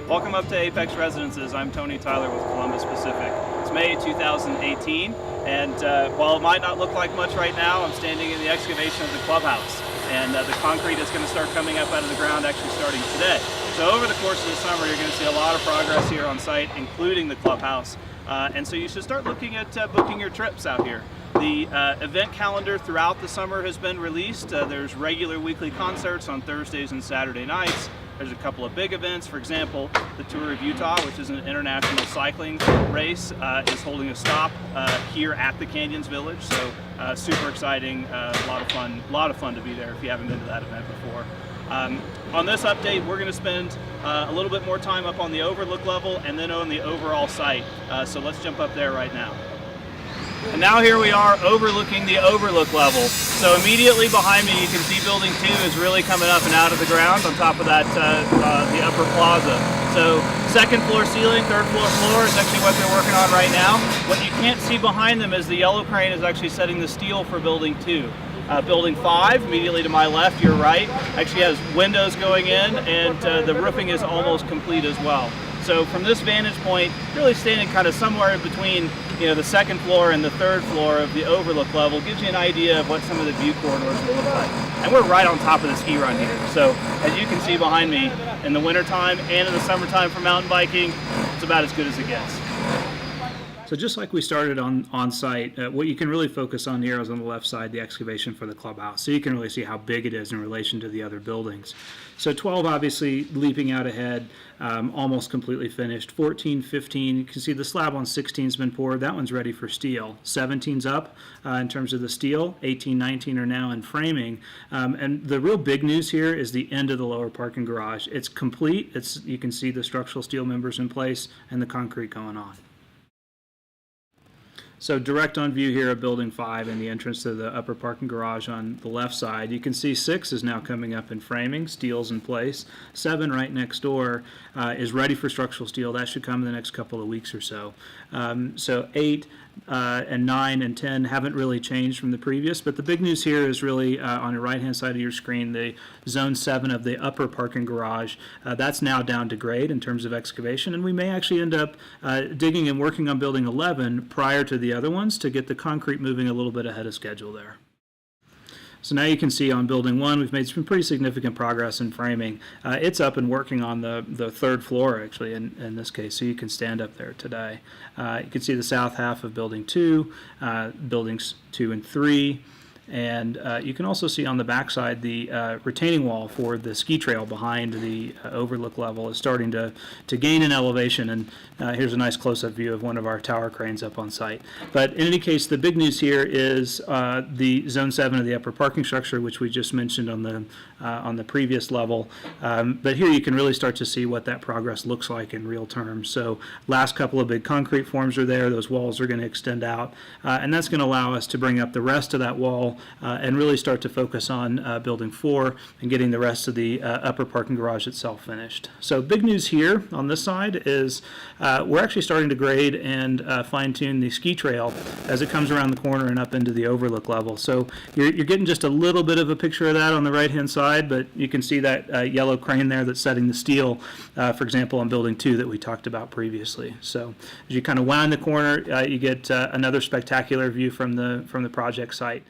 Welcome up to Apex Residences. I'm Tony Tyler with Columbus Pacific. It's May 2018, and while it might not look like much right now, I'm standing in the excavation of the clubhouse, and the concrete is going to start coming up out of the ground actually starting today. So over the course of the summer, you're going to see a lot of progress here on site, including the clubhouse, and so you should start looking at booking your trips out here. The event calendar throughout the summer has been released. There's regular weekly concerts on Thursdays and Saturday nights. There's a couple of big events. For example, the Tour of Utah, which is an international cycling race, is holding a stop here at the Canyons Village. So super exciting, a lot of fun to be there if you haven't been to that event before. On this update, we're going to spend a little bit more time up on the overlook level and then on the overall site. So let's jump up there right now. And now here we are overlooking the overlook level. So immediately behind me you can see building 2 is really coming up and out of the ground on top of that the upper plaza. So second floor ceiling, third floor is actually what they're working on right now. What you can't see behind them is the yellow crane is actually setting the steel for building 2. Building 5, immediately to my left, your right, actually has windows going in, and the roofing is almost complete as well. So from this vantage point, really standing kind of somewhere in between, the second floor and the third floor of the overlook level gives you an idea of what some of the view corridors will look like. And we're right on top of the ski run here. So as you can see behind me, in the wintertime and in the summertime for mountain biking, it's about as good as it gets. So just like we started on site, what you can really focus on here is on the left side, the excavation for the clubhouse. So you can really see how big it is in relation to the other buildings. So 12 obviously leaping out ahead, almost completely finished. 14, 15, you can see the slab on 16's been poured. That one's ready for steel. 17's up in terms of the steel. 18, 19 are now in framing. And the real big news here is the end of the lower parking garage. It's complete. You can see the structural steel members in place and the concrete going on. So direct on view here of building 5 and the entrance to the upper parking garage on the left side. You can see 6 is now coming up in framing, steel's in place. 7 right next door is ready for structural steel. That should come in the next couple of weeks or so. So 8 and 9 and 10 haven't really changed from the previous, but the big news here is really on the right hand side of your screen, the zone 7 of the upper parking garage. That's now down to grade in terms of excavation, and we may actually end up digging and working on building 11 prior to the other ones to get the concrete moving a little bit ahead of schedule there. So now you can see on building 1, we've made some pretty significant progress in framing. It's up and working on the third floor, actually, in this case, so you can stand up there today. You can see the south half of building 2, buildings 2 and 3, and you can also see on the backside the retaining wall for the ski trail behind the overlook level is starting to gain in elevation, and here's a nice close-up view of one of our tower cranes up on site. But in any case, the big news here is the zone 7 of the upper parking structure, which we just mentioned on the previous level. But here you can really start to see what that progress looks like in real terms. So last couple of big concrete forms are there. Those walls are going to extend out, and that's going to allow us to bring up the rest of that wall and really start to focus on building 4 and getting the rest of the upper parking garage itself finished. So big news here on this side is we're actually starting to grade and fine-tune the ski trail as it comes around the corner and up into the overlook level. So you're getting just a little bit of a picture of that on the right-hand side, but you can see that yellow crane there that's setting the steel, for example, on building 2 that we talked about previously. So as you kind of wind the corner, you get another spectacular view from the project site.